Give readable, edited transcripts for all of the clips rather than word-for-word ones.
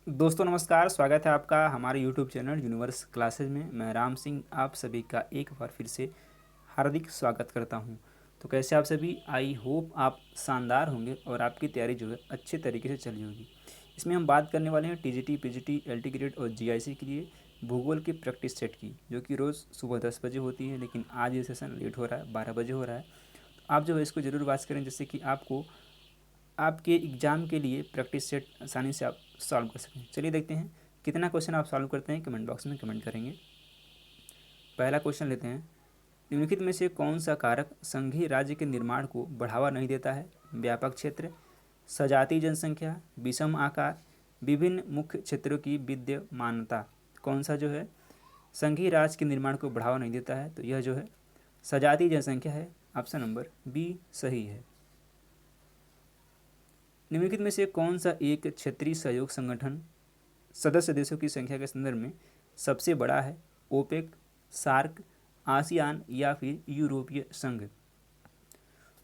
दोस्तों नमस्कार, स्वागत है आपका हमारे यूट्यूब चैनल यूनिवर्स क्लासेज में। मैं राम सिंह आप सभी का एक बार फिर से हार्दिक स्वागत करता हूं। तो कैसे आप सभी? आई होप आप शानदार होंगे और आपकी तैयारी जो है अच्छे तरीके से चली होगी। इसमें हम बात करने वाले हैं टीजीटी, पीजीटी, एलटी ग्रेड और जीआईसी के लिए भूगोल की प्रैक्टिस सेट की, जो कि रोज़ सुबह 10 बजे होती है, लेकिन आज ये सेशन लेट हो रहा है, 12 बजे हो रहा है। तो आप जो है इसको ज़रूर वाच करें, जिससे कि आपको आपके एग्ज़ाम के लिए प्रैक्टिस सेट आसानी से आप सॉल्व कर सकें। चलिए देखते हैं कितना क्वेश्चन आप सॉल्व करते हैं, कमेंट बॉक्स में कमेंट करेंगे। पहला क्वेश्चन लेते हैं। निम्नलिखित में से कौन सा कारक संघीय राज्य के निर्माण को बढ़ावा नहीं देता है? व्यापक क्षेत्र, सजातीय जनसंख्या, विषम आकार, विभिन्न मुख्य क्षेत्रों की विद्यमानता। कौन सा जो है संघीय राज्य के निर्माण को बढ़ावा नहीं देता है? तो यह जो है सजातीय जनसंख्या है। ऑप्शन नंबर बी सही है। निम्नलिखित में से कौन सा एक क्षेत्रीय सहयोग संगठन सदस्य देशों की संख्या के संदर्भ में सबसे बड़ा है? ओपेक, सार्क, आसियान या फिर यूरोपीय संघ।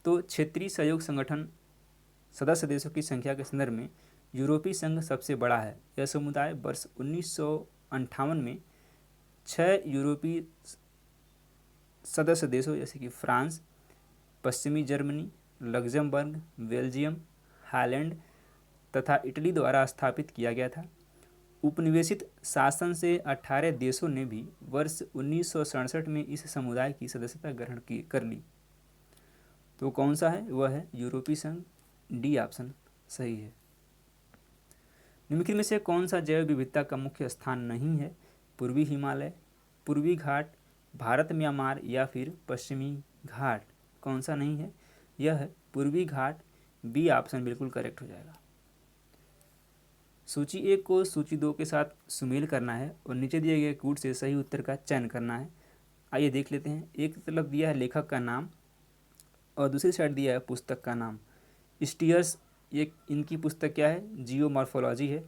तो क्षेत्रीय सहयोग संगठन सदस्य देशों की संख्या के संदर्भ में यूरोपीय संघ सबसे बड़ा है। यह समुदाय वर्ष 1958 में 6 यूरोपीय सदस्य देशों जैसे कि फ्रांस, पश्चिमी जर्मनी, लग्जमबर्ग, बेल्जियम, हालैंड तथा इटली द्वारा स्थापित किया गया था। उपनिवेशित शासन से 18 देशों ने भी वर्ष 1967 में इस समुदाय की सदस्यता ग्रहण की कर ली। तो कौन सा है? वह है यूरोपीय संघ। डी ऑप्शन सही है। निम्नलिखित में से कौन सा जैव विविधता का मुख्य स्थान नहीं है? पूर्वी हिमालय, पूर्वी घाट, भारत म्यांमार या फिर पश्चिमी घाट। कौन सा नहीं है? यह है पूर्वी घाट। बी ऑप्शन बिल्कुल करेक्ट हो जाएगा। सूची 1 को सूची 2 के साथ सुमेल करना है और नीचे दिए गए कूट से सही उत्तर का चयन करना है। आइए देख लेते हैं। एक तरफ दिया है लेखक का नाम और दूसरी साइड दिया है पुस्तक का नाम। स्टीयर्स, ये इनकी पुस्तक क्या है? जियोमॉर्फोलॉजी है।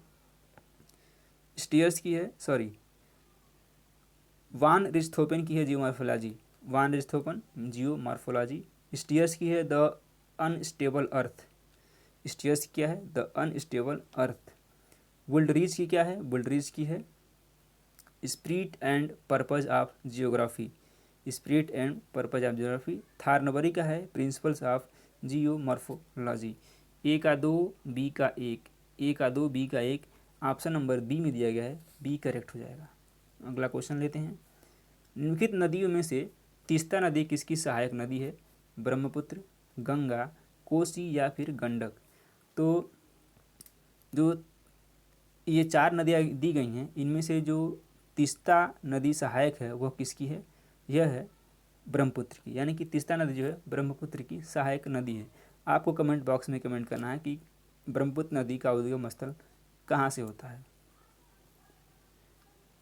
स्टीयर्स की है, सॉरी, वान रिस्थोपेन की है जियोमॉर्फोलॉजी। वान रिस्थोपेन जियोमॉर्फोलॉजी। स्टीयर्स की है द अनस्टेबल अर्थ। स्टीयर्स की क्या है? द अनस्टेबल अर्थ। वुल्डरीज की क्या है? वुल्डरीज की है spirit and purpose of geography. Spirit and purpose of geography. Thornbury का है प्रिंसिपल्स ऑफ जियोमॉर्फोलॉजी। ए का 2, बी का 1। ए का 2, बी का 1। ऑप्शन नंबर बी में दिया गया है, बी करेक्ट हो जाएगा। अगला क्वेश्चन लेते हैं। निम्नलिखित नदियों में से तीस्ता नदी किसकी सहायक नदी है? ब्रह्मपुत्र, गंगा, कोसी या फिर गंडक। तो जो ये 4 नदियाँ दी गई हैं, इनमें से जो तीस्ता नदी सहायक है वह किसकी है? यह है ब्रह्मपुत्र की, यानी कि तीस्ता नदी जो है ब्रह्मपुत्र की सहायक नदी है। आपको कमेंट बॉक्स में कमेंट करना है कि ब्रह्मपुत्र नदी का उद्गम स्थल कहाँ से होता है।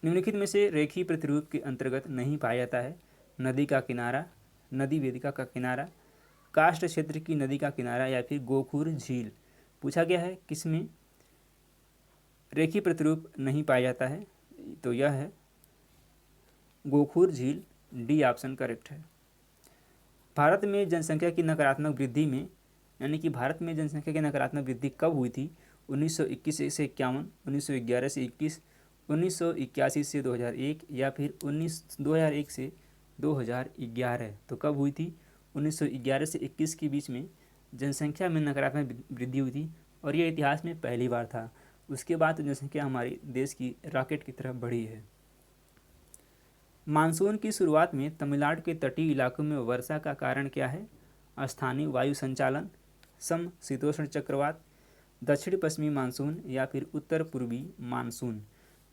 निम्नलिखित में से रेखीय प्रतिरूप के अंतर्गत नहीं पाया जाता है? नदी का किनारा, नदी वेदिका का किनारा, काष्ठ क्षेत्र की नदी का किनारा या फिर गोखुर झील। पूछा गया है किसमें रेखीय प्रतिरूप नहीं पाया जाता है? तो यह है गोखुर झील। डी ऑप्शन करेक्ट है। भारत में जनसंख्या की नकारात्मक वृद्धि में, यानी कि भारत में जनसंख्या की नकारात्मक वृद्धि कब हुई थी? 1921 से 51, 1911 से 21, 1981 से 2001 या फिर 2001 से 2011। तो कब हुई थी? 1911 से 21 के बीच में जनसंख्या में नकारात्मक वृद्धि हुई थी और यह इतिहास में पहली बार था। उसके बाद तो जनसंख्या हमारे देश की रॉकेट की तरफ बढ़ी है। मानसून की शुरुआत में तमिलनाडु के तटीय इलाकों में वर्षा का कारण क्या है? स्थानीय वायु संचालन, समशीतोष्ण चक्रवात, दक्षिण पश्चिमी मानसून या फिर उत्तर पूर्वी मानसून।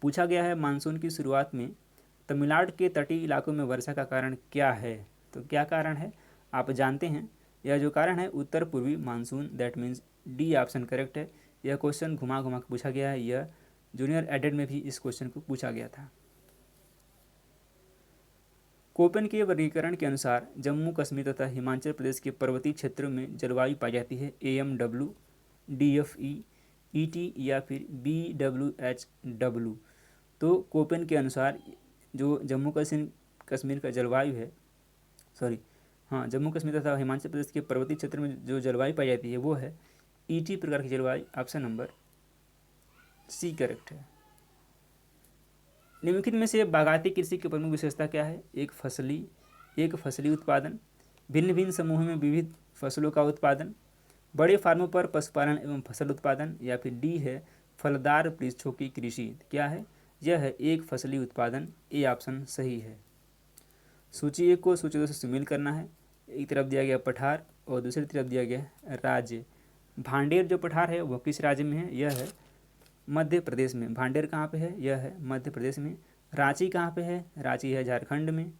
पूछा गया है मानसून की शुरुआत में तमिलनाडु के तटीय इलाकों में वर्षा का कारण क्या है? तो क्या कारण है आप जानते हैं? यह जो कारण है उत्तर पूर्वी monsoon. That means D option correct है। यह क्वेश्चन घुमा घुमा कर पूछा गया है। यह जूनियर एडेड में भी इस क्वेश्चन को पूछा गया था। कोपेन के वर्गीकरण के अनुसार जम्मू कश्मीर तथा हिमाचल प्रदेश के पर्वतीय क्षेत्रों में जलवायु पाई जाती है? AMW, DFE, ET या फिर BWHW। तो कोपेन के अनुसार जो जम्मू कश्मीर का जलवायु है, सॉरी, हाँ, जम्मू कश्मीर तथा हिमाचल प्रदेश के पर्वतीय क्षेत्र में जो जलवायु पाई जाती है वो है ET प्रकार की जलवायु। ऑप्शन नंबर सी करेक्ट है। निम्नलिखित में से बागायती कृषि की प्रमुख विशेषता क्या है? एक फसली उत्पादन, भिन्न भिन्न समूहों में विविध फसलों का उत्पादन, बड़े फार्मों पर पशुपालन एवं फसल उत्पादन, या फिर डी है फलदार वृक्षों की कृषि। क्या है? यह है एक फसली उत्पादन। ए ऑप्शन सही है। सूची एक को सूची दो से सुमेल करना है। एक तरफ दिया गया पठार और दूसरी तरफ दिया गया राज्य। भांडेर जो पठार है वो किस राज्य में है? यह है मध्य प्रदेश में। भांडेर कहाँ पे है? यह है मध्य प्रदेश में। रांची कहाँ पे है? रांची है झारखंड में।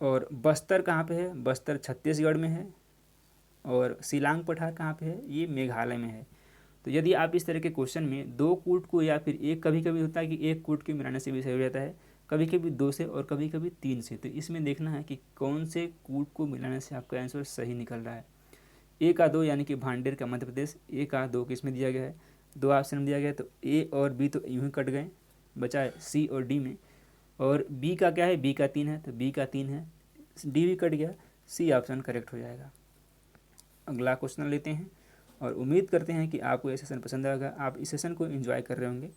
और बस्तर कहाँ पे है? बस्तर छत्तीसगढ़ में है। और शिलांग पठार कहाँ पे है? ये मेघालय में है। तो यदि आप इस तरह के क्वेश्चन में दो कूट को या फिर एक, कभी कभी होता है कि एक कूट के मिलाने से भी सही हो जाता है, कभी कभी दो से और कभी कभी तीन से, तो इसमें देखना है कि कौन से कूट को मिलाने से आपका आंसर सही निकल रहा है। ए का दो यानी कि भांडेर का मध्य प्रदेश, ए का दो किस में दिया गया है? दो ऑप्शन में दिया गया है, तो ए और बी तो यूँ ही कट गए, बचा है सी और डी में। और बी का क्या है? बी का तीन है, तो बी का तीन है, डी भी कट गया, सी ऑप्शन करेक्ट हो जाएगा। अगला क्वेश्चन लेते हैं और उम्मीद करते हैं कि आपको ये सेशन पसंद आएगा, आप इस सेशन को एंजॉय कर रहे होंगे।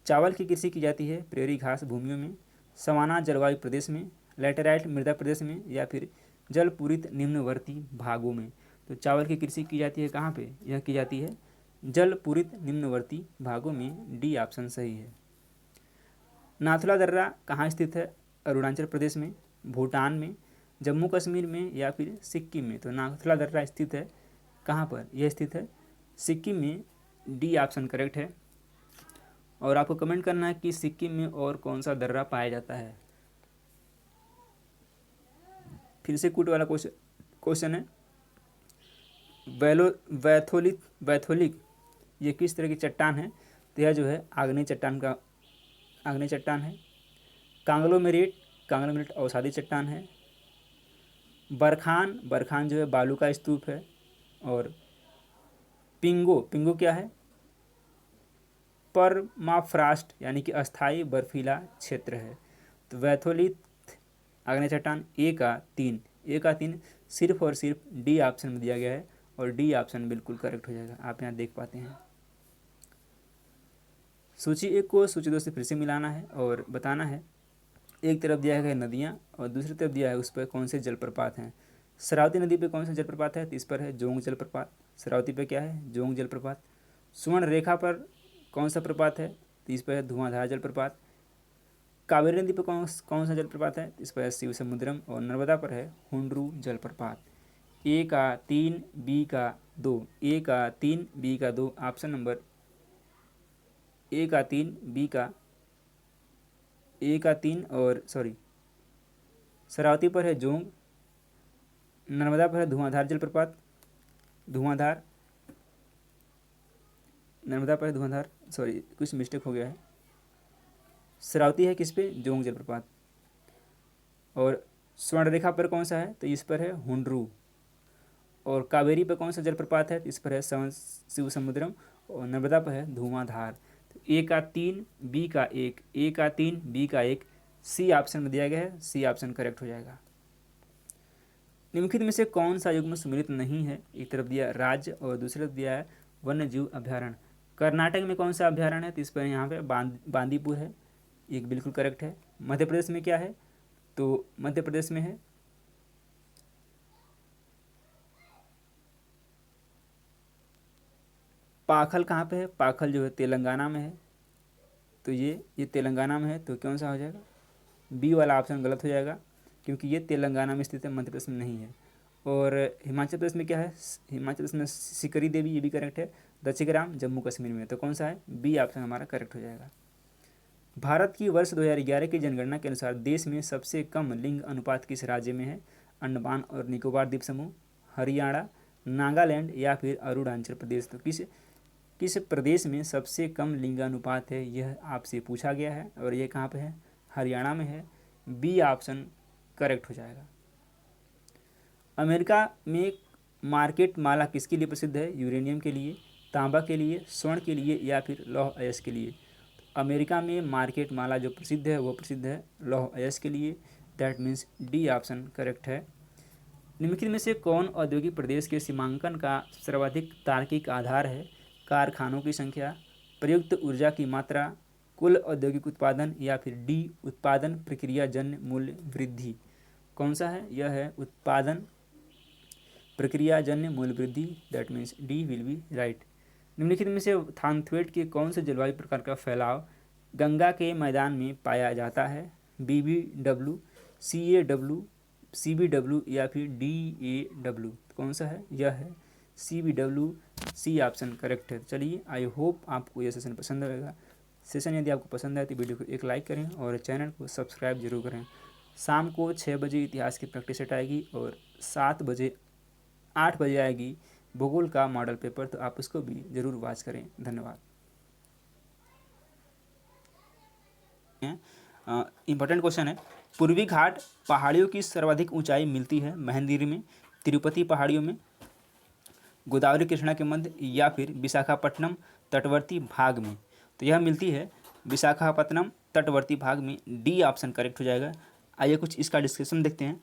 चावल की कृषि की जाती है प्रेरी घास भूमियों में, सवाना जलवायु प्रदेश में, लैटेराइट मृदा प्रदेश में, या फिर जलपूरित निम्नवर्ती भागों में। तो चावल की कृषि की जाती है कहाँ पे? यह की जाती है जलपूरित निम्नवर्ती भागों में। डी ऑप्शन सही है। नाथुला दर्रा कहाँ स्थित है? अरुणाचल प्रदेश में, भूटान में, जम्मू कश्मीर में, या फिर सिक्किम में। तो नाथुला दर्रा स्थित है कहाँ पर? यह स्थित है सिक्किम में। डी ऑप्शन करेक्ट है। और आपको कमेंट करना है कि सिक्किम में और कौन सा दर्रा पाया जाता है। फिर से कूट वाला क्वेश्चन है। वैथोलिक ये किस तरह की चट्टान है? तो यह जो है आग्नेय चट्टान है। कांग्लोमेरेट अवसादी चट्टान है। बरखान जो है बालू का स्तूप है। और पिंगो क्या है? परमाफ्रास्ट यानी कि अस्थाई बर्फीला क्षेत्र है। तो वैथोलिक आग्नेय चट्टान। ए का तीन सिर्फ और सिर्फ डी ऑप्शन में दिया गया है, और डी ऑप्शन बिल्कुल करेक्ट हो जाएगा। आप यहाँ देख पाते हैं। सूची एक को सूची दो से फिर से मिलाना है और बताना है, एक तरफ दिया है नदियाँ और दूसरी तरफ दिया है उस पर कौन से जलप्रपात हैं। शरावती नदी पे कौन सा जलप्रपात है? तो इस पर है जोंग जलप्रपात। शरावती पे क्या है? जोंग जलप्रपात। सुवर्ण रेखा पर कौन सा प्रपात है? तो इस पर है धुआंधार जलप्रपात। कावेरी नदी पर कौन सा जलप्रपात है? तो इस पर है शिव समुद्रम। और नर्मदा पर है हुंड्रू जलप्रपात। ए का तीन, बी का दो। ए का तीन, बी का दो। ऑप्शन नंबर ए का तीन, बी का ए का तीन और शरावती पर है जोंग, नर्मदा पर है धुआंधार जलप्रपात। नर्मदा पर है धुआंधार, कुछ मिस्टेक हो गया है। शरावती है किस पे? जोंग जलप्रपात। और स्वर्ण रेखा पर कौन सा है? तो इस पर है हुंड्रू। और कावेरी पर कौन सा जलप्रपात है? तो इस पर है शिव समुद्रम। और नर्मदा पर है धुआंधार। तो ए का तीन, बी का एक, ए का तीन, बी का एक, सी ऑप्शन में दिया गया है, सी ऑप्शन करेक्ट हो जाएगा। निम्नलिखित में से कौन सा युग्म सम्मिलित नहीं है? एक तरफ दिया राज्य और दूसरी तरफ दिया है वन्य जीव अभ्यारण्य। कर्नाटक में कौन सा अभ्यारण्य है? तो इस पर यहाँ पे बांदीपुर है, एक बिल्कुल करेक्ट है। मध्य प्रदेश में क्या है? तो मध्य प्रदेश में है पाखल। कहाँ पे है? पाखल जो है तेलंगाना में है। तो ये तेलंगाना में है, तो कौन सा हो जाएगा? बी वाला ऑप्शन गलत हो जाएगा, क्योंकि ये तेलंगाना में स्थित है, मध्य प्रदेश में नहीं है। और हिमाचल प्रदेश में क्या है? हिमाचल प्रदेश में सिकरी देवी, ये भी करेक्ट है। दक्षिग्राम जम्मू कश्मीर में, तो कौन सा है? बी ऑप्शन हमारा करेक्ट हो जाएगा। भारत की वर्ष 2011 की जनगणना के अनुसार देश में सबसे कम लिंग अनुपात किस राज्य में है? अंडमान और निकोबार द्वीप समूह, हरियाणा, नागालैंड, या फिर अरुणाचल प्रदेश। तो किस प्रदेश में सबसे कम लिंगानुपात है, यह आपसे पूछा गया है। और ये कहाँ पे है? हरियाणा में है। बी ऑप्शन करेक्ट हो जाएगा। अमेरिका में मार्केट माला किसके लिए प्रसिद्ध है? यूरेनियम के लिए, तांबा के लिए, स्वर्ण के लिए, या फिर लौह अयस्क के लिए। अमेरिका में मार्केट माला जो प्रसिद्ध है वो प्रसिद्ध है लौह अयस्क के लिए। That means D option correct है। निम्नलिखित में से कौन औद्योगिक प्रदेश के सीमांकन का सर्वाधिक तार्किक आधार है? कारखानों की संख्या, प्रयुक्त ऊर्जा की मात्रा, कुल औद्योगिक उत्पादन, या फिर डी उत्पादन प्रक्रिया जन्य मूल्य वृद्धि। कौन सा है? यह है उत्पादन प्रक्रिया जन्य मूल्य वृद्धि, that means D will be right. निम्नलिखित में से थानथ्वेट के कौन से जलवायु प्रकार का फैलाव गंगा के मैदान में पाया जाता है? BBW, CAW, CBW या फिर DAW। कौन सा है? यह है CBW, सी ऑप्शन करेक्ट है। चलिए, आई होप आपको यह सेशन पसंद आएगा। सेशन यदि आपको पसंद आए तो वीडियो को एक लाइक करें और चैनल को सब्सक्राइब जरूर करें। शाम को 6 बजे इतिहास की प्रैक्टिस सेट आएगी और 8 बजे आएगी भूगोल का मॉडल पेपर, तो आप उसको भी ज़रूर वॉच करें। धन्यवाद। इम्पोर्टेंट क्वेश्चन है, पूर्वी घाट पहाड़ियों की सर्वाधिक ऊंचाई मिलती है महेंद्रगिरी में, तिरुपति पहाड़ियों में, गोदावरी कृष्णा के मध्य, या फिर विशाखापट्टनम तटवर्ती भाग में? तो यह मिलती है विशाखापट्टनम तटवर्ती भाग में, डी ऑप्शन करेक्ट हो जाएगा। आइए कुछ इसका डिस्कशन देखते हैं।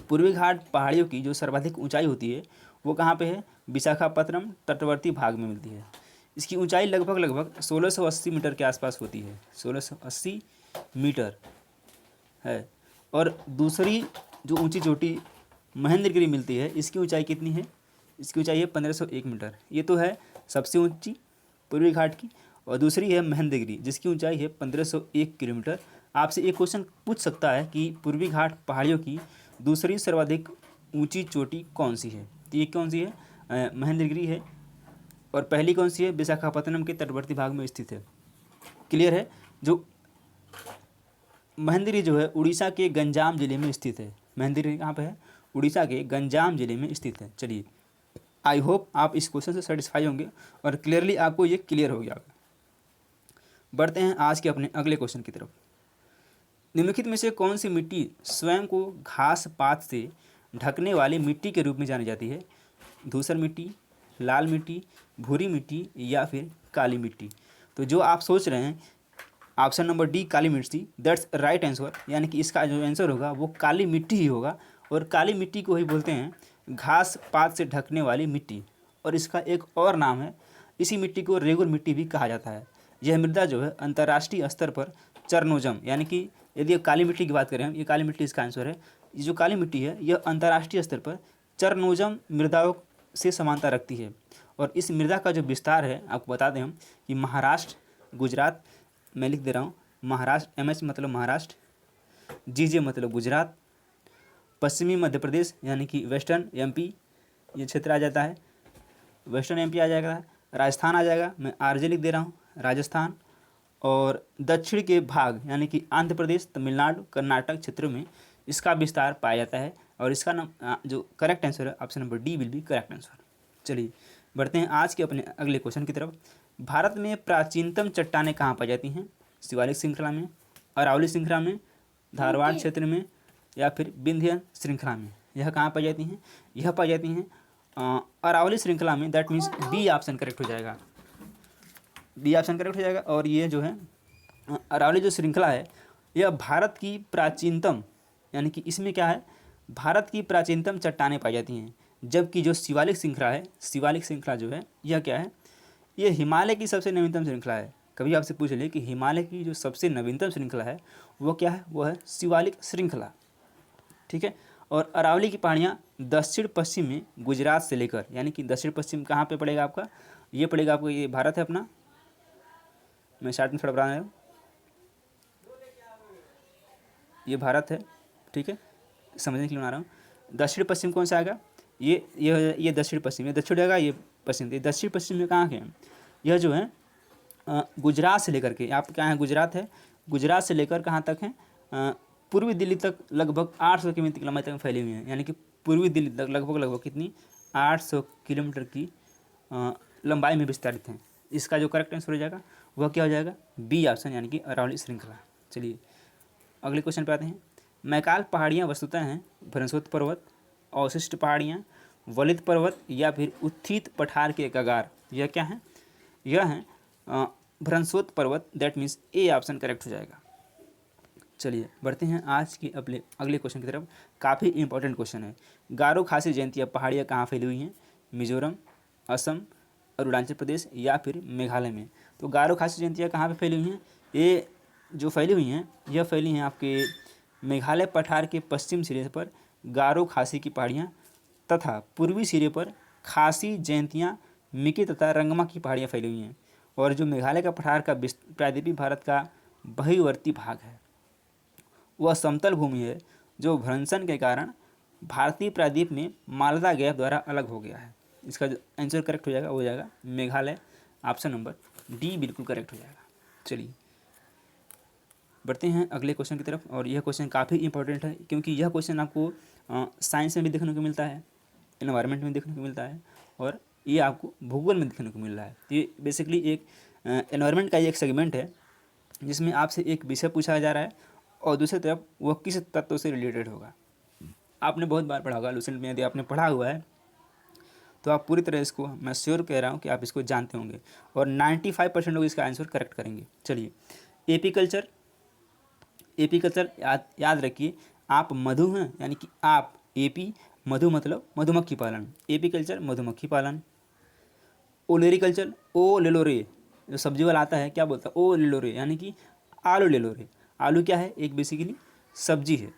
पूर्वी घाट पहाड़ियों की जो सर्वाधिक ऊंचाई होती है वो कहाँ पे है? विशाखापट्टनम तटवर्ती भाग में मिलती है। इसकी ऊंचाई लगभग 1680 मीटर के आसपास होती है, 1680 मीटर है। और दूसरी जो ऊंची चोटी महेंद्रगिरी मिलती है, इसकी ऊंचाई कितनी है? इसकी ऊंचाई है 1501 मीटर। ये तो है सबसे ऊंची पूर्वी घाट की, और दूसरी है महेंद्रगिरी जिसकी ऊंचाई है 1501 किलोमीटर। आपसे एक क्वेश्चन पूछ सकता है कि पूर्वी घाट पहाड़ियों की दूसरी सर्वाधिक ऊंची चोटी कौन सी है? तो ये कौन सी है? महेंद्रगिरी है। और पहली कौन सी है? विशाखापट्टनम के तटवर्ती भाग में स्थित है। क्लियर है? जो महेंद्रगिरी जो है उड़ीसा के गंजाम जिले में स्थित है। महेंद्रगिरी कहाँ पे है? उड़ीसा के गंजाम जिले में स्थित है। चलिए, आई होप आप इस क्वेश्चन से सेटिस्फाई होंगे और क्लियरली आपको ये क्लियर हो गया। बढ़ते हैं आज के अपने अगले क्वेश्चन की तरफ। निम्नलिखित में से कौन सी मिट्टी स्वयं को घास पात से ढकने वाली मिट्टी के रूप में जानी जाती है? धूसर मिट्टी, लाल मिट्टी, भूरी मिट्टी, या फिर काली मिट्टी? तो जो आप सोच रहे हैं ऑप्शन नंबर डी काली मिट्टी, दैट्स राइट आंसर। यानी कि इसका जो आंसर होगा वो काली मिट्टी ही होगा। और काली मिट्टी को ही बोलते हैं घास पात से ढकने वाली मिट्टी। और इसका एक और नाम है, इसी मिट्टी को रेगुर मिट्टी भी कहा जाता है। यह मृदा जो है अंतर्राष्ट्रीय स्तर पर चरनोजम, यानी कि यदि काली मिट्टी की बात करें हम, ये काली मिट्टी इसका आंसर है। ये जो काली मिट्टी है यह अंतर्राष्ट्रीय स्तर पर चरनोजम मृदाओं से समानता रखती है। और इस मृदा का जो विस्तार है आपको बता दें हम कि महाराष्ट्र, गुजरात, मैं लिख दे रहा हूँ महाराष्ट्र, MH मतलब महाराष्ट्र, GJ मतलब गुजरात, पश्चिमी मध्य प्रदेश यानी कि वेस्टर्न MP ये क्षेत्र आ जाता है, वेस्टर्न MP आ जाएगा, राजस्थान आ जाएगा, मैं RJ लिख दे रहा हूँ राजस्थान, और दक्षिण के भाग यानी कि आंध्र प्रदेश, तमिलनाडु, कर्नाटक क्षेत्रों में इसका विस्तार पाया जाता है। और इसका नाम जो करेक्ट आंसर है option number D will be correct answer. चलिए बढ़ते हैं आज के अपने अगले क्वेश्चन की तरफ। भारत में प्राचीनतम चट्टानें कहाँ पाई जाती हैं? शिवालिक श्रृंखला में, अरावली श्रृंखला में, धारवाड़ क्षेत्र में, या फिर विंध्य श्रृंखला में? यह कहाँ पाई जाती हैं? यह पाई जाती हैं अरावली श्रृंखला में, that means B option correct हो जाएगा। बी ऑप्शन करेक्ट हो जाएगा। और ये जो है अरावली जो श्रृंखला है यह भारत की प्राचीनतम, यानी कि इसमें क्या है, भारत की प्राचीनतम चट्टानें पाई जाती हैं। जबकि जो शिवालिक श्रृंखला है, शिवालिक श्रृंखला जो है यह क्या है, ये हिमालय की सबसे नवीनतम श्रृंखला है। कभी आपसे पूछ ले कि हिमालय की जो सबसे नवीनतम श्रृंखला है वो क्या है, वो है शिवालिक श्रृंखला। ठीक है। और अरावली की पहाड़ियाँ दक्षिण पश्चिम में गुजरात से लेकर, यानी कि दक्षिण पश्चिम कहाँ पे पड़ेगा आपका, ये पड़ेगा आपको, ये भारत है अपना, मैं शार्ट में थोड़ा बता रहा हूँ, ये भारत है। ठीक है, समझने के लिए बना रहा हूँ। दक्षिण पश्चिम कौन सा आएगा, ये दक्षिण पश्चिम, ये दक्षिण आएगा, ये पश्चिम। ये दक्षिण पश्चिम में कहाँ के हैं, यह जो है गुजरात से लेकर के, आप क्या है, गुजरात है, गुजरात से लेकर कहाँ तक है, पूर्वी दिल्ली तक लगभग 800 किलोमीटर की लंबाई तक फैली हुई है। यानी कि पूर्वी दिल्ली तक लगभग कितनी, 800 किलोमीटर की लंबाई में विस्तारित हैं। इसका जो करेक्ट आंसर हो जाएगा वह क्या हो जाएगा, बी ऑप्शन, यानी कि अरावली श्रृंखला। चलिए अगले क्वेश्चन पे आते हैं। मैकाल पहाड़ियाँ वस्तुतः हैं भ्रंशोत्त पर्वत, अवशिष्ट पहाड़ियाँ, वलित पर्वत, या फिर उत्थित पठार के कगार? यह क्या है, यह है भ्रंशोत्त पर्वत, that means A option correct हो जाएगा। चलिए बढ़ते हैं आज की अपने अगले क्वेश्चन की तरफ। काफ़ी इंपॉर्टेंट क्वेश्चन है। गारो खासी जयंतिया पहाड़ियाँ कहाँ फैली हुई हैं? मिजोरम, असम, अरुणाचल प्रदेश या फिर मेघालय में। तो गारो खासी जनजातियाँ कहाँ पे फैली हुई हैं? ये जो फैली हुई हैं यह फैली हैं आपके मेघालय पठार के पश्चिम सिरे पर गारो खासी की पहाड़ियाँ तथा पूर्वी सिरे पर खासी जयंतियाँ मिकी तथा रंगमा की पहाड़ियाँ फैली हुई हैं। और जो मेघालय का पठार का प्रायद्वीपीय भारत का बहिर्वर्ती भाग है वह समतल भूमि है जो भ्रंशन के कारण भारतीय प्रायद्वीप में मालदा गैप द्वारा अलग हो गया है। इसका जो आंसर करेक्ट हो जाएगा वो हो जाएगा मेघालय, ऑप्शन नंबर डी बिल्कुल करेक्ट हो जाएगा। चलिए बढ़ते हैं अगले क्वेश्चन की तरफ। और यह क्वेश्चन काफ़ी इंपॉर्टेंट है क्योंकि यह क्वेश्चन आपको साइंस में भी देखने को मिलता है, एनवायरनमेंट में देखने को मिलता है और ये आपको भूगोल में देखने को मिल रहा है। तो ये बेसिकली एक एनवायरनमेंट का एक सेगमेंट है जिसमें आपसे एक विषय पूछा जा रहा है और दूसरी तरफ वह किस तत्व से रिलेटेड होगा। आपने बहुत बार पढ़ा होगा लूसेंट में, यदि आपने पढ़ा हुआ है तो आप पूरी तरह इसको, मैं श्योर कह रहा हूँ कि आप इसको जानते होंगे और 95% लोग इसका आंसर करेक्ट करेंगे। चलिए एपीकल्चर, एपीकल्चर याद रखिए, आप मधु हैं यानी कि आप एपी, मधु मतलब मधुमक्खी पालन, एपीकल्चर मधुमक्खी पालन। ओलेरिकल्चर, ओ लेलोरे जो सब्जी वाला आता है क्या बोलता है, ओ लेलोरे यानी कि आलू ले लो रे। आलू क्या है, एक बेसिकली सब्जी है,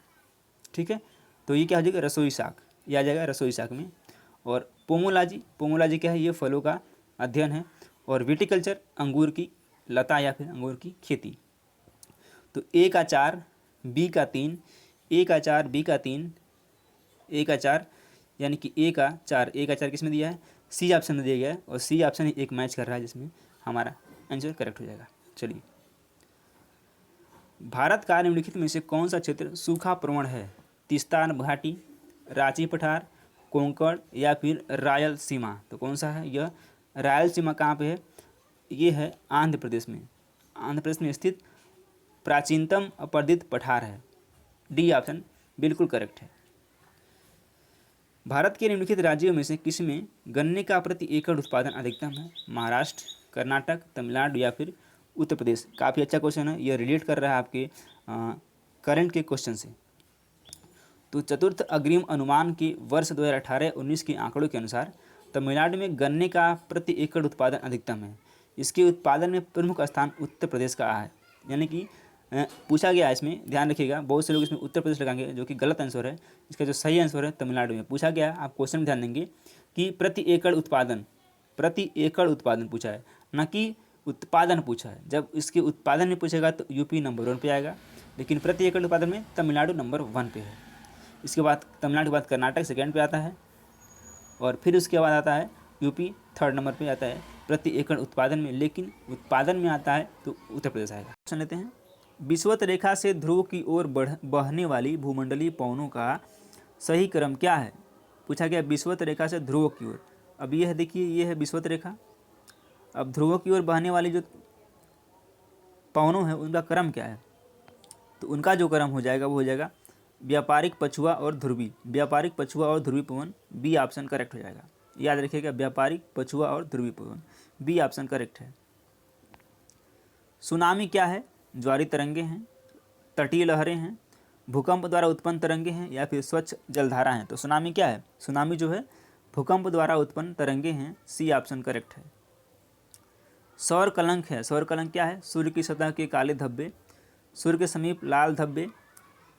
ठीक है। तो ये क्या हो जाएगा, रसोई शाक, ये आ जाएगा रसोई शाक में। और पोमोलॉजी, पोमोलॉजी क्या है, ये फलों का अध्ययन है। और विटिकल्चर, अंगूर की लता या फिर अंगूर की खेती। तो ए का 4 बी का 3, ए का 4 बी का 3, ए का 4 यानी कि ए का 4, ए का 4 किस में दिया है, सी ऑप्शन में दिया गया है और सी ऑप्शन एक मैच कर रहा है जिसमें हमारा आंसर करेक्ट हो जाएगा। चलिए भारत का निम्नलिखित में से कौन सा क्षेत्र सूखा प्रवण है, तिस्ता घाटी, रांची पठार, कोंकण या फिर रायलसीमा। तो कौन सा है यह, रायलसीमा कहाँ पे है, ये है आंध्र प्रदेश में, आंध्र प्रदेश में स्थित प्राचीनतम अपर्दित पठार है। डी ऑप्शन बिल्कुल करेक्ट है। भारत के निम्नलिखित राज्यों में से किस में गन्ने का प्रति एकड़ उत्पादन अधिकतम है, महाराष्ट्र, कर्नाटक, तमिलनाडु या फिर उत्तर प्रदेश। काफ़ी अच्छा क्वेश्चन है, यह रिलेट कर रहा है आपके करंट के क्वेश्चन से। तो चतुर्थ अग्रिम अनुमान के वर्ष 2018-19 के आंकड़ों के अनुसार तमिलनाडु में गन्ने का प्रति एकड़ उत्पादन अधिकतम है। इसके उत्पादन में प्रमुख स्थान उत्तर प्रदेश का है, यानी कि पूछा गया है इसमें, ध्यान रखिएगा, बहुत से लोग इसमें उत्तर प्रदेश लगाएंगे जो कि गलत आंसर है। इसका जो सही आंसर है तमिलनाडु में पूछा गया है। आप क्वेश्चन में ध्यान देंगे कि प्रति एकड़ उत्पादन पूछा है, न कि उत्पादन पूछा है। जब इसके उत्पादन में पूछेगा तो यूपी नंबर 1 पे आएगा, लेकिन प्रति एकड़ उत्पादन में तमिलनाडु नंबर 1 पे है। इसके बाद तमिलनाडु के बाद कर्नाटक सेकेंड पे आता है और फिर उसके बाद आता है यूपी थर्ड नंबर पे आता है प्रति एकड़ उत्पादन में, लेकिन उत्पादन में आता है तो उत्तर प्रदेश आएगा। क्वेश्चन लेते हैं, विषुवत रेखा से ध्रुव की ओर बहने वाली भूमंडलीय पवनों का सही क्रम क्या है। पूछा गया विषुवत रेखा से ध्रुव की ओर। अब ये है, देखिए ये है विषुवत रेखा, अब ध्रुवों की ओर बहने वाली जो पवनों है उनका क्रम क्या है, तो उनका जो क्रम हो जाएगा वो हो जाएगा व्यापारिक पछुआ और ध्रुवी, व्यापारिक पछुआ और ध्रुवी पवन, बी ऑप्शन करेक्ट हो जाएगा। याद रखिएगा व्यापारिक पछुआ और ध्रुवी पवन, बी ऑप्शन करेक्ट है। सुनामी क्या है, ज्वारी तरंगे हैं, तटीय लहरें हैं, भूकंप द्वारा उत्पन्न तरंगे हैं या फिर स्वच्छ जलधारा हैं। तो सुनामी क्या है, सुनामी जो है भूकंप द्वारा उत्पन्न तरंगे हैं, सी ऑप्शन करेक्ट है। सौर कलंक है, सौर कलंक क्या है, सूर्य की सतह के काले धब्बे, सूर्य के समीप लाल धब्बे,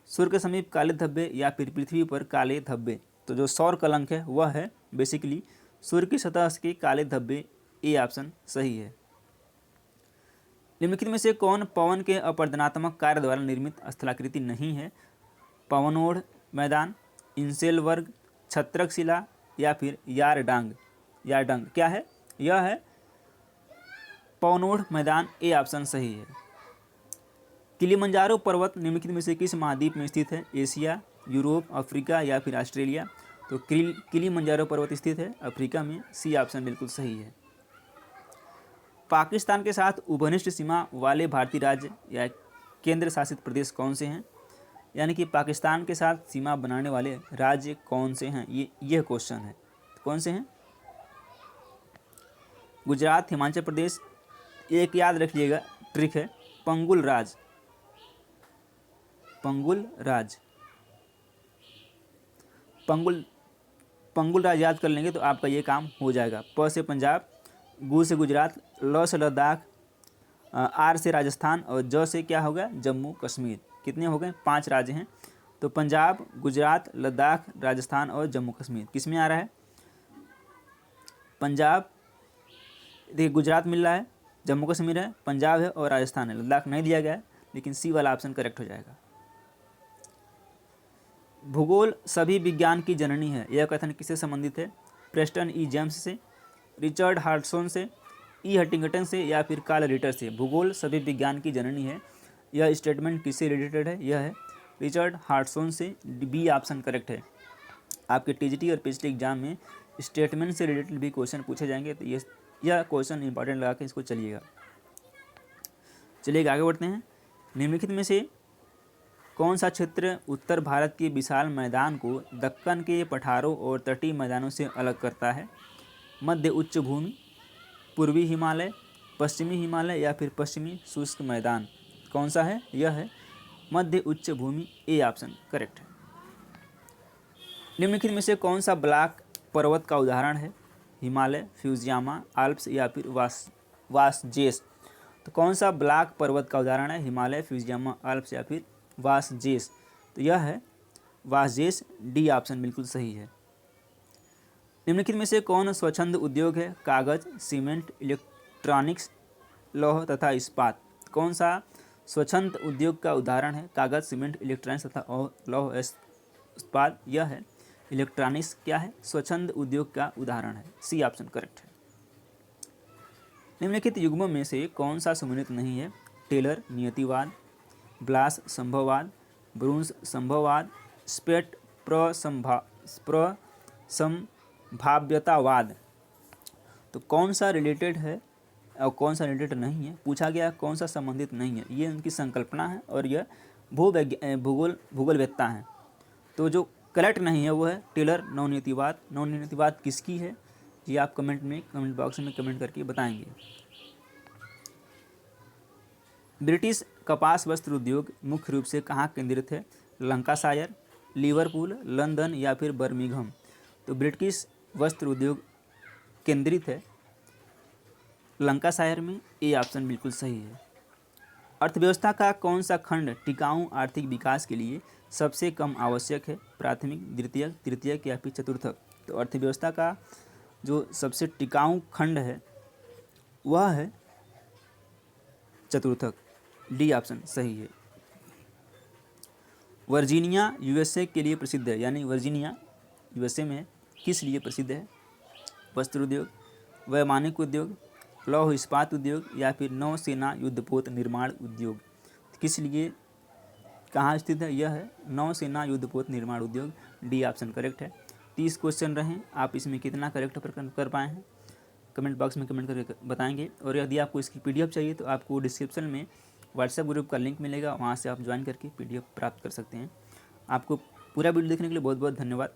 सूर्य के समीप काले धब्बे या फिर पृथ्वी पर काले धब्बे। तो जो सौर कलंक है वह है बेसिकली सूर्य की सतह के काले धब्बे, ए ऑप्शन सही है। निम्नलिखित में से कौन पवन के अपरदनात्मक कार्य द्वारा निर्मित स्थलाकृति नहीं है, पवनोढ़ मैदान, इंसेल वर्ग, छत्रक शिला या फिर यारडंग। यारडंग क्या है, यह है पवनोढ़ मैदान, ए ऑप्शन सही है। किलिमंजारो पर्वत निम्नलिखित में से किस महाद्वीप में स्थित है, एशिया, यूरोप, अफ्रीका या फिर ऑस्ट्रेलिया। तो किलिमंजारो पर्वत स्थित है अफ्रीका में, सी ऑप्शन बिल्कुल सही है। पाकिस्तान के साथ उभनिष्ठ सीमा वाले भारतीय राज्य या केंद्र शासित प्रदेश कौन से हैं, यानी कि पाकिस्तान के साथ सीमा बनाने वाले राज्य कौन से हैं, यह क्वेश्चन है। कौन से हैं, गुजरात, हिमाचल प्रदेश, एक याद रखिएगा ट्रिक है, पंगुल राज, पंगुल राज, पंगुल राज याद कर लेंगे तो आपका ये काम हो जाएगा। प से पंजाब, गु से गुजरात, ल से लद्दाख, आर से राजस्थान और ज से क्या होगा जम्मू कश्मीर। कितने हो गए 5 राज्य हैं। तो पंजाब, गुजरात, लद्दाख, राजस्थान और जम्मू कश्मीर किस में आ रहा है? पंजाब, देखिए गुजरात मिल रहा है, जम्मू कश्मीर है, पंजाब है और राजस्थान है, लद्दाख नहीं दिया गया है, लेकिन सी वाला ऑप्शन करेक्ट हो जाएगा। भूगोल सभी विज्ञान की जननी है, यह कथन किससे संबंधित है? प्रेस्टन ई जेम्स से, रिचर्ड हार्टसॉन से, ई हंटिंगटन से या फिर कार्ल रिटर से। भूगोल सभी विज्ञान की जननी है, यह स्टेटमेंट किससे रिलेटेड है? यह है रिचर्ड हार्टसॉन से। बी ऑप्शन करेक्ट है। आपके टीजीटी और पीएचडी एग्जाम में स्टेटमेंट से रिलेटेड भी क्वेश्चन पूछे जाएंगे, तो यह क्वेश्चन इंपॉर्टेंट लगा के इसको चलिएगा। चलिए आगे बढ़ते हैं। निम्नलिखित में से कौन सा क्षेत्र उत्तर भारत के विशाल मैदान को दक्कन के पठारों और तटीय मैदानों से अलग करता है? मध्य उच्च भूमि, पूर्वी हिमालय, पश्चिमी हिमालय या फिर पश्चिमी शुष्क मैदान? कौन सा है? यह है मध्य उच्च भूमि। ए ऑप्शन करेक्ट है। निम्नलिखित में से कौन सा ब्लॉक पर्वत का उदाहरण है? हिमालय, फ्यूजियामा, आल्प्स या फिर वासजेस? तो कौन सा ब्लॉक पर्वत का उदाहरण है? हिमालय, फ्यूजियामा, आल्प्स या फिर वासजेस? तो यह है वासजेस। डी ऑप्शन बिल्कुल सही है। निम्नलिखित में से कौन स्वच्छंद उद्योग है? कागज, सीमेंट, इलेक्ट्रॉनिक्स, लौह तथा इस्पात? कौन सा स्वच्छंद उद्योग का उदाहरण है? कागज, सीमेंट, इलेक्ट्रॉनिक्स तथा लौह इस्पात? यह है इलेक्ट्रॉनिक्स क्या है? स्वच्छंद उद्योग का उदाहरण है। सी ऑप्शन करेक्ट है। निम्नलिखित युग्मों में से कौन सा सम्मिलित नहीं है? Taylor नियतिवाद, BLAS संभववाद, ब्रूंस संभववाद, स्पेट प्रसंभाव्यतावाद? तो कौन सा रिलेटेड है और कौन सा रिलेटेड नहीं है? पूछा गया कौन सा संबंधित नहीं है। ये उनकी संकल्पना है और यह भूगोलवेत्ता है। तो जो करेक्ट नहीं है वो है टेलर नवनीतिवाद। नवनीतिवाद किसकी है ये आप कमेंट बॉक्स में कमेंट करके बताएंगे। ब्रिटिश कपास वस्त्र उद्योग मुख्य रूप से कहाँ केंद्रित है? लंकाशायर, लिवरपूल, लंदन या फिर बर्मिंघम? तो ब्रिटिश वस्त्र उद्योग केंद्रित है लंकाशायर में। ए ऑप्शन बिल्कुल सही है। अर्थव्यवस्था का कौन सा खंड टिकाऊ आर्थिक विकास के लिए सबसे कम आवश्यक है? प्राथमिक, द्वितीयक, तृतीयक या फिर चतुर्थक? तो अर्थव्यवस्था का जो सबसे टिकाऊ खंड है वह है चतुर्थक। डी ऑप्शन सही है। वर्जीनिया यूएसए के लिए प्रसिद्ध है, यानी वर्जीनिया यूएसए में किस लिए प्रसिद्ध है? वस्त्र उद्योग, वैमानिक उद्योग, लौह इस्पात उद्योग या फिर नौसेना युद्धपोत निर्माण उद्योग? किस लिए कहाँ स्थित है? यह है नौसेना युद्धपोत निर्माण उद्योग। डी ऑप्शन करेक्ट है। 30 क्वेश्चन रहे, आप इसमें कितना करेक्ट कर पाए हैं कमेंट बॉक्स में कमेंट करके बताएंगे। और यदि आपको इसकी पीडीएफ चाहिए तो आपको डिस्क्रिप्शन में व्हाट्सएप ग्रुप का लिंक मिलेगा, वहाँ से आप ज्वाइन करके पीडीएफ प्राप्त कर सकते हैं। आपको पूरा वीडियो देखने के लिए बहुत बहुत धन्यवाद।